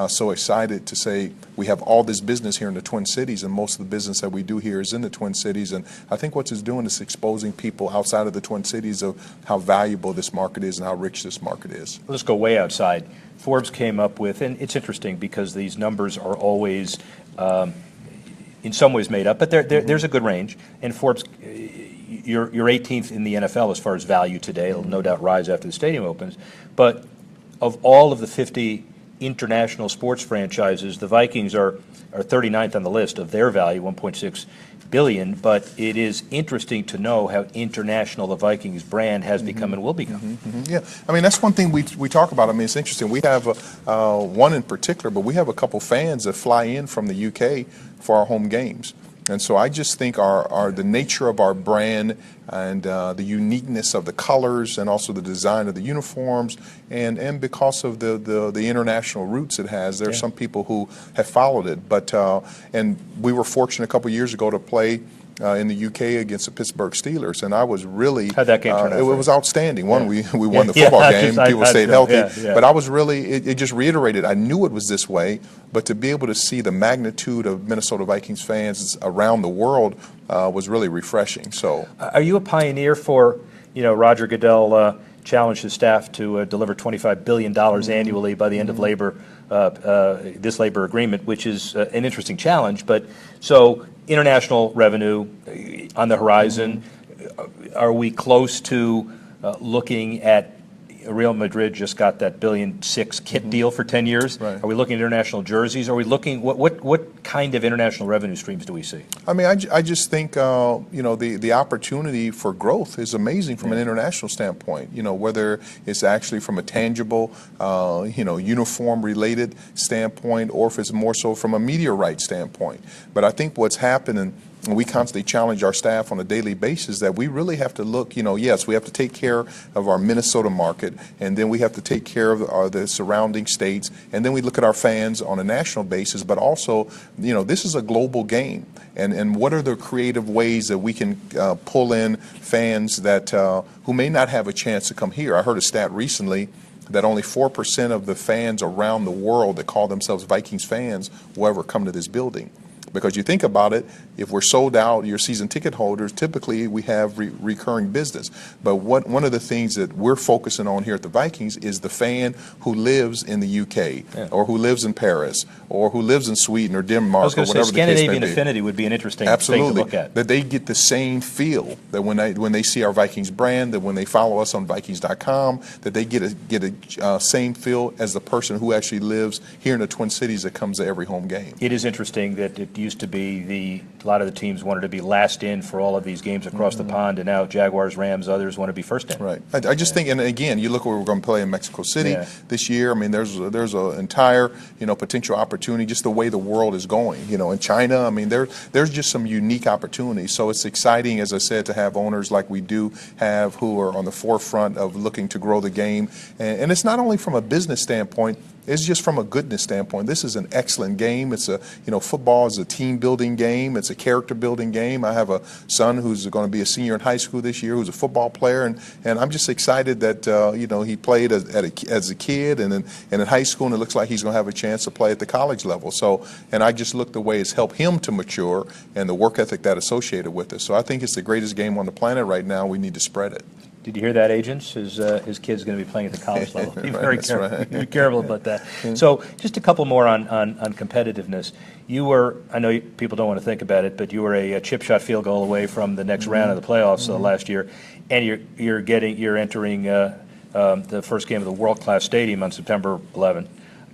C: so excited to say we have all this business here in the Twin Cities, and most of the business that we do here is in the Twin Cities. And I think what it's doing is exposing people outside of the Twin Cities of how valuable this market is and how rich this market is.
A: Let's go way outside. Forbes came up with, and it's interesting because these numbers are always in some ways made up, but there's a good range. And Forbes, you're 18th in the NFL as far as value today. It'll no doubt rise after the stadium opens. But of all of the 50 international sports franchises, the Vikings are 39th on the list of their value, 1.6 billion. But it is interesting to know how international the Vikings brand has become and will become.
C: Yeah, I mean, that's one thing we talk about. I mean, it's interesting. We have one in particular, but we have a couple fans that fly in from the UK for our home games. And so I just think the nature of our brand and the uniqueness of the colors and also the design of the uniforms and because of the international roots it has, there are some people who have followed it. But and we were fortunate a couple of years ago to play in the UK against the Pittsburgh Steelers, and I was really
A: how'd that game turn out?
C: It was outstanding. One, we won the football game. People stayed healthy, but I was really it just reiterated. I knew it was this way, but to be able to see the magnitude of Minnesota Vikings fans around the world was really refreshing. So,
A: are you a pioneer for, Roger Goodell challenged his staff to deliver $25 billion annually by the end of this labor agreement, which is an interesting challenge. But so international revenue on the horizon. Are we close to looking at Real Madrid just got that $1.6 billion kit deal for 10 years?
C: Right.
A: Are we looking at international jerseys? Are we looking what kind of international revenue streams do we see?
C: I mean, I just think the opportunity for growth is amazing from an international standpoint. Whether it's actually from a tangible, uniform related standpoint, or if it's more so from a media rights standpoint. But I think what's happening. And we constantly challenge our staff on a daily basis that we really have to look, yes, we have to take care of our Minnesota market, and then we have to take care of the surrounding states, and then we look at our fans on a national basis, but also, this is a global game. And what are the creative ways that we can pull in fans that who may not have a chance to come here? I heard a stat recently that only 4% of the fans around the world that call themselves Vikings fans will ever come to this building. Because you think about it, if we're sold out, your season ticket holders, typically we have recurring business. But one of the things that we're focusing on here at the Vikings is the fan who lives in the UK or who lives in Paris or who lives in Sweden or Denmark.
A: I was going to say Scandinavian
C: the case may be.
A: affinity would be an interesting
C: Absolutely.
A: thing to look at.
C: That they get the same feel that when they see our Vikings brand, that when they follow us on Vikings.com, that they get a same feel as the person who actually lives here in the Twin Cities that comes to every home game.
A: It is interesting that it used to be a lot of the teams wanted to be last in for all of these games across the pond, and now Jaguars, Rams, others want to be first in.
C: Right. I just think, and again, you look where we're going to play in Mexico City this year. I mean, there's an entire potential opportunity just the way the world is going. In China, I mean, there's just some unique opportunities. So it's exciting, as I said, to have owners like we do have who are on the forefront of looking to grow the game, and it's not only from a business standpoint. It's just from a goodness standpoint. This is an excellent game. It's football is a team building game. It's a character building game. I have a son who's going to be a senior in high school this year who's a football player, and I'm just excited that he played as a kid and in high school, and it looks like he's going to have a chance to play at the college level. So, and I just look the way it's helped him to mature and the work ethic that associated with it. So I think it's the greatest game on the planet right now. We need to spread it.
A: Did you hear that, agents? His kid's going to be playing at the college level. Be very careful. Be careful about that. So, just a couple more on competitiveness. You were, I know people don't want to think about it, but you were a chip shot field goal away from the next round of the playoffs last year, and you're entering the first game of the world-class stadium on September 11.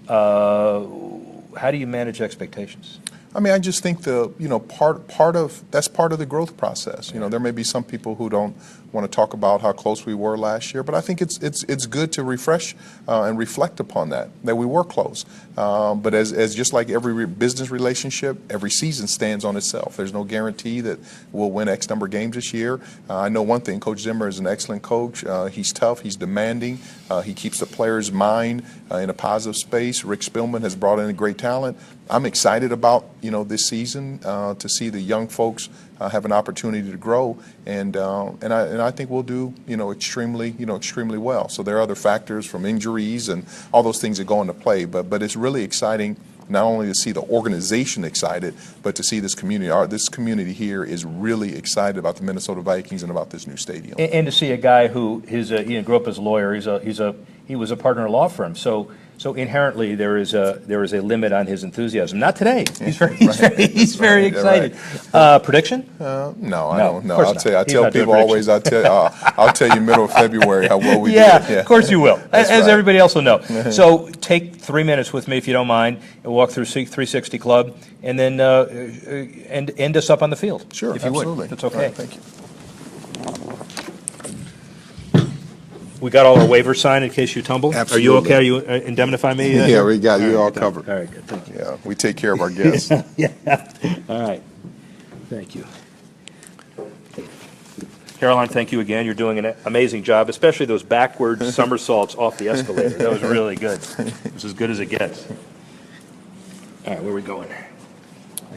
A: How do you manage expectations?
C: I mean, I just think that's part of the growth process. There may be some people who don't want to talk about how close we were last year, but I think it's good to refresh and reflect upon that we were close. But as just like every business relationship, every season stands on itself. There's no guarantee that we'll win X number of games this year. I know one thing: Coach Zimmer is an excellent coach. He's tough. He's demanding. He keeps the player's mind in a positive space. Rick Spielman has brought in great talent. I'm excited about this season to see the young folks have an opportunity to grow, and I think we'll do extremely well. So there are other factors from injuries and all those things that go into play, but it's really exciting not only to see the organization excited, but to see this community. This community here is really excited about the Minnesota Vikings and about this new stadium.
A: And to see a guy who grew up as a lawyer. He was a partner in a law firm. So inherently there is a limit on his enthusiasm. Not today. He's very excited.
C: Right.
A: Prediction?
C: No, I don't know. I tell people always. I'll tell you middle of February how well we did.
A: Yeah, of course you will, as
C: right.
A: everybody else will know. So take 3 minutes with me, if you don't mind, and walk through 360 Club, and then end us up on the field.
C: Sure,
A: if you
C: absolutely.
A: would. That's okay.
C: Right, thank you.
A: We got all our waivers signed in case you tumble.
C: Absolutely.
A: Are you okay? Are you indemnify me?
D: Yeah, we got you all covered.
A: All right, good. Thank you.
C: Yeah, we take care of our guests.
A: Yeah. All right. Thank you. Caroline, thank you again. You're doing an amazing job, especially those backward somersaults off the escalator. That was really good. It's as good as it gets. All right, where are we going?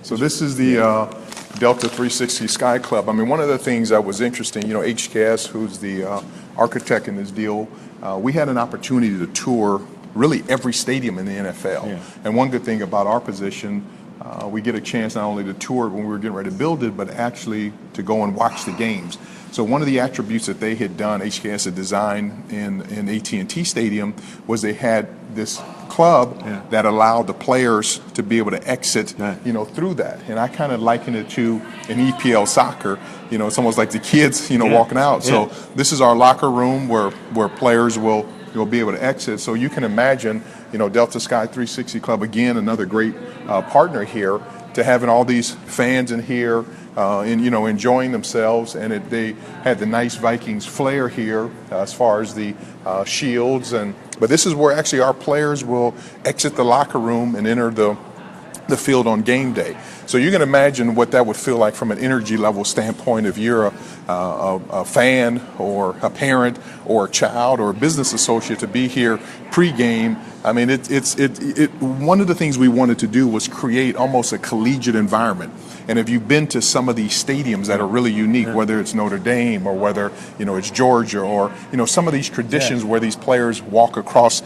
C: So this is the Delta 360 Sky Club. I mean, one of the things that was interesting, HKS, who's the architect in this deal, we had an opportunity to tour really every stadium in the NFL.
A: Yeah.
C: And one good thing about our position, we get a chance not only to tour it when we were getting ready to build it, but actually to go and watch the games. So one of the attributes that they had done, HKS had designed in AT&T Stadium, was they had this club that allowed the players to be able to exit, through that. And I kind of liken it to an EPL soccer. It's almost like the kids, walking out. So this is our locker room where players will be able to exit. So you can imagine, Delta Sky 360 Club, again, another great partner here, to having all these fans in here, enjoying themselves, and they had the nice Vikings flair here as far as the shields, but this is where actually our players will exit the locker room and enter the field on game day. So you can imagine what that would feel like from an energy level standpoint if you're a fan or a parent or a child or a business associate to be here pre-game. I mean, one of the things we wanted to do was create almost a collegiate environment. And if you've been to some of these stadiums that are really unique, whether it's Notre Dame or whether it's Georgia or some of these traditions where these players walk across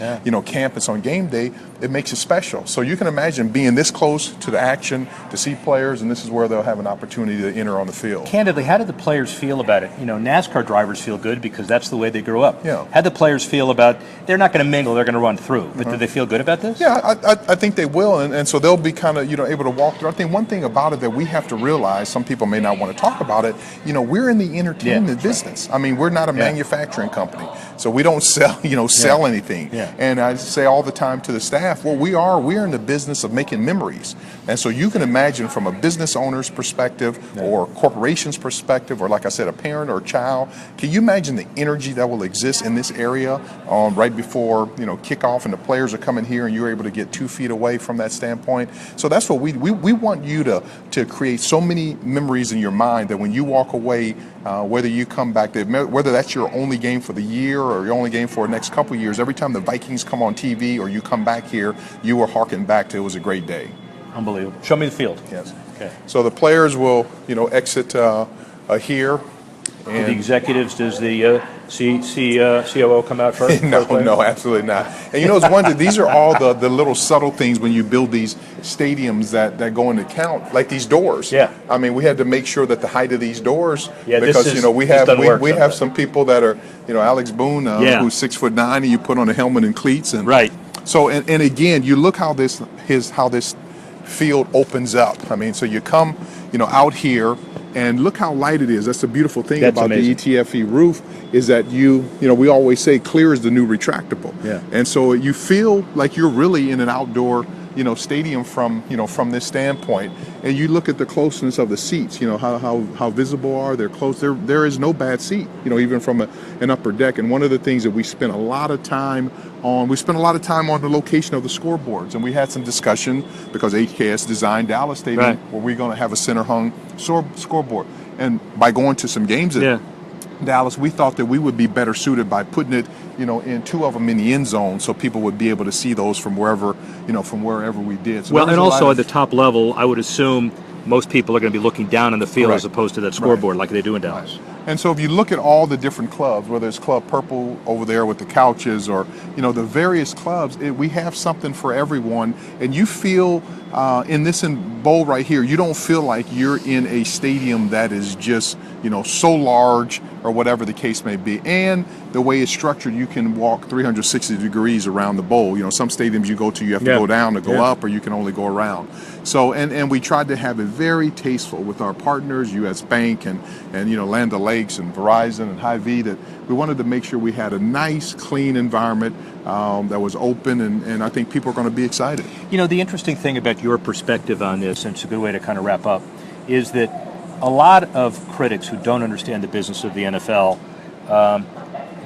C: campus on game day, it makes it special. So you can imagine being this close to the action to see players, and this is where they'll have an opportunity to enter on the field.
A: Candidly, how did the players feel about it? NASCAR drivers feel good because that's the way they grew up.
C: Yeah.
A: How did the players feel about, they're not going to mingle, they're going to run through, but do they feel good about this?
C: Yeah, I think they will, and so they'll be kind of able to walk through. I think one thing about it that we have to realize, some people may not want to talk about it, we're in the entertainment business. I mean, we're not a manufacturing company, so we don't sell anything.
A: Yeah.
C: And I say all the time to the staff, well, we're in the business of making memories. And so you can imagine from a business owner's perspective or corporation's perspective, or like I said, a parent or a child, can you imagine the energy that will exist in this area right before kickoff, and the players are coming here and you're able to get 2 feet away from that standpoint? So that's what we want you to create so many memories in your mind that when you walk away, whether you come back, whether that's your only game for the year or your only game for the next couple of years, every time the Vikings come on TV or you come back here, you will harken back to it was a great day.
A: Unbelievable. Show me the field.
C: Yes.
A: Okay.
C: So the players will, exit here.
A: And the executives, does the COO come out first?
C: No, absolutely not. And it's one thing, these are all the little subtle things when you build these stadiums that go into count, like these doors.
A: Yeah.
C: I mean, we had to make sure that the height of these doors,
A: because
C: we have some people that are, Alex Boone, who's 6'9", and you put on a helmet and cleats, and
A: right.
C: So and again, you look how this field opens up. I mean, so you come, out here. And look how light it is. That's the beautiful thing about the ETFE roof is that we always say clear is the new retractable.
A: Yeah.
C: And so you feel like you're really in an outdoor stadium from this standpoint, and you look at the closeness of the seats, how visible are they're close. There is no bad seat, even from an upper deck. And one of the things that we spent a lot of time on the location of the scoreboards, and we had some discussion because HKS designed Dallas Stadium,
A: right,
C: where we're going to have a center hung scoreboard. And by going to some games at Dallas, we thought that we would be better suited by putting it, in two of them in the end zone, so people would be able to see those from wherever we did. So
A: well, and also at the top level, I would assume most people are going to be looking down on the field,
C: correct,
A: as opposed to that scoreboard,
C: right,
A: like they do in Dallas.
C: Right. And so if you look at all the different clubs, whether it's Club Purple over there with the couches, or the various clubs, we have something for everyone. And you feel in this bowl right here, you don't feel like you're in a stadium that is just so large, or whatever the case may be. And the way it's structured, you can walk 360 degrees around the bowl. Some stadiums you go to, you have to go down to go up, or you can only go around. So, and we tried to have it very tasteful with our partners, U.S. Bank and Land O'Lakes and Verizon and Hy-Vee, that we wanted to make sure we had a nice, clean environment that was open, and I think people are going to be excited.
A: The interesting thing about your perspective on this, and it's a good way to kind of wrap up, is that a lot of critics who don't understand the business of the NFL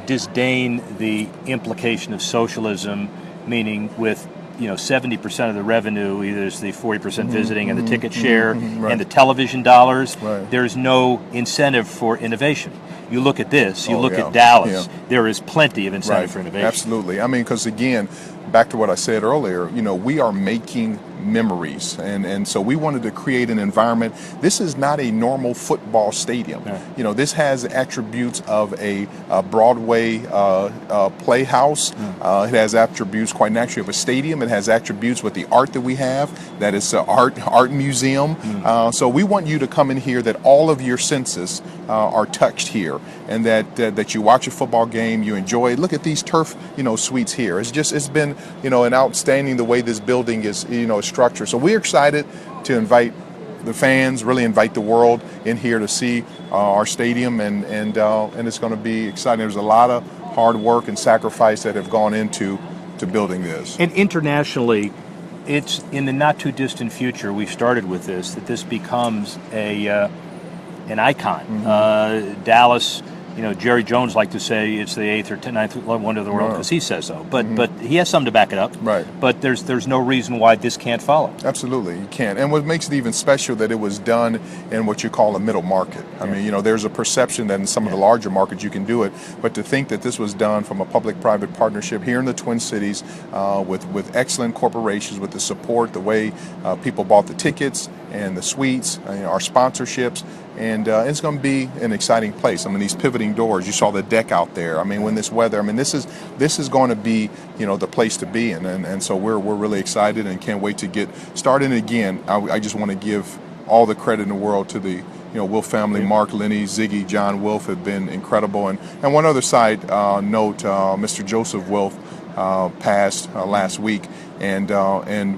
A: disdain the implication of socialism, meaning with 70% of the revenue, either is the 40% visiting and the ticket share
C: right,
A: and the television dollars,
C: right,
A: there's no incentive for innovation. You look at this, you look
C: yeah,
A: at Dallas,
C: yeah,
A: there is plenty of incentive
C: right,
A: for innovation.
C: Absolutely. I mean, because again, back to what I said earlier, we are making memories, and so we wanted to create an environment. This is not a normal football stadium.
A: Yeah.
C: This has attributes of a Broadway playhouse. It has attributes, quite naturally, of a stadium. It has attributes with the art that we have, that is an art museum. So we want you to come in here, that all of your senses are touched here, and that you watch a football game, you enjoy it. Look at these turf suites here. It's been an outstanding, the way this building is structured. So we're excited to invite the fans, really invite the world in here to see our stadium, and it's going to be exciting. There's a lot of hard work and sacrifice that have gone into building this.
A: And internationally, it's in the not too distant future, we started with this, that this becomes an icon. Dallas, Jerry Jones liked to say it's the 8th or 9th wonder of the world, because he says so. But he has something to back it up.
C: Right.
A: But there's no reason why this can't follow.
C: Absolutely, you can't. And what makes it even special, that it was done in what you call a middle market. I mean, there's a perception that in some of the larger markets you can do it, but to think that this was done from a public-private partnership here in the Twin Cities, with excellent corporations, with the support, the way people bought the tickets and the suites, our sponsorships. And it's going to be an exciting place. I mean, these pivoting doors, you saw the deck out there. I mean, when this weather, this is going to be, the place to be. And so we're really excited and can't wait to get started. And again, I just want to give all the credit in the world to the Wilf family. Mark, Lenny, Ziggy, John Wilf have been incredible. And one other side note, Mr. Joseph Wilf passed last week. And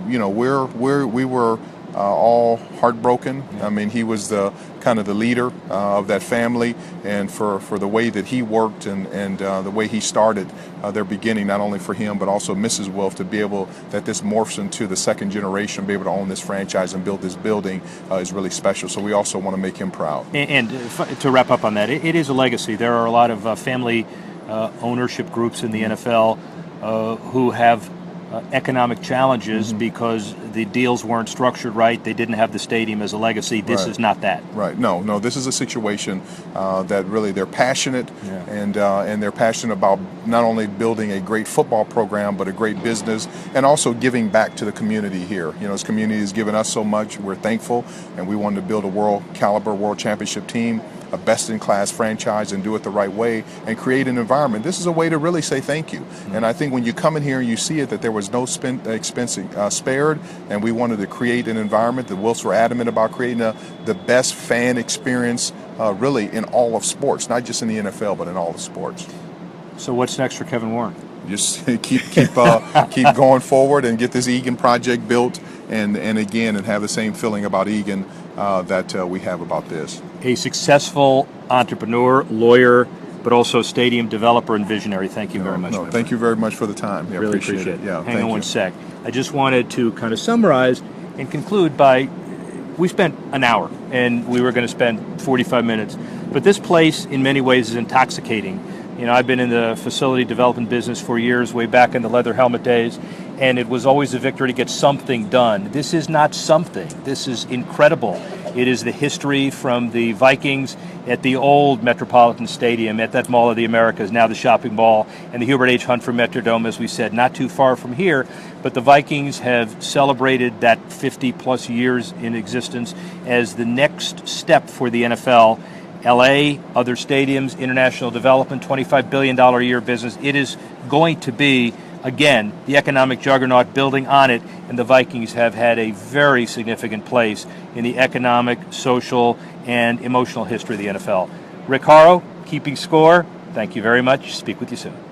C: we were all heartbroken. I mean, he was the kind of the leader of that family, and for the way that he worked and the way he started their beginning, not only for him but also Mrs. Wilf, to be able, that this morphs into the second generation, be able to own this franchise and build this building is really special. So we also want to make him proud.
A: And to wrap up on that, it is a legacy. There are a lot of family ownership groups in the NFL who have economic challenges because the deals weren't structured right. They didn't have the stadium as a legacy. This is not that.
C: Right. No. This is a situation that really they're passionate, and they're passionate about not only building a great football program, but a great business, and also giving back to the community here. This community has given us so much. We're thankful, and we wanted to build a world caliber, world championship team, a best-in-class franchise, and do it the right way and create an environment. This is a way to really say thank you. And I think when you come in here and you see it, that there was no expense spared, and we wanted to create an environment. The Wilfs were adamant about creating the best fan experience really in all of sports, not just in the NFL, but in all of sports.
A: So what's next for Kevin Warren?
C: Just keep going forward and get this Egan project built, and have the same feeling about Egan that we have about this.
A: A successful entrepreneur, lawyer, but also stadium developer and visionary. Thank you very much.
C: No, thank you very much for the time. Yeah,
A: Really appreciate it.
C: Yeah,
A: Hang on one sec. I just wanted to kind of summarize and conclude by, we spent an hour and we were going to spend 45 minutes. But this place in many ways is intoxicating. You know, I've been in the facility development business for years, way back in the leather helmet days, and it was always a victory to get something done. This is not something. This is incredible. It is the history from the Vikings at the old Metropolitan Stadium, at that Mall of the Americas, now the shopping mall, and the Hubert H. Humphrey Metrodome, as we said, not too far from here. But the Vikings have celebrated that 50-plus years in existence as the next step for the NFL. LA, other stadiums, international development, $25 billion a year business. It is going to be, again, the economic juggernaut building on it, and the Vikings have had a very significant place in the economic, social, and emotional history of the NFL. Rick Horrow, keeping score. Thank you very much. Speak with you soon.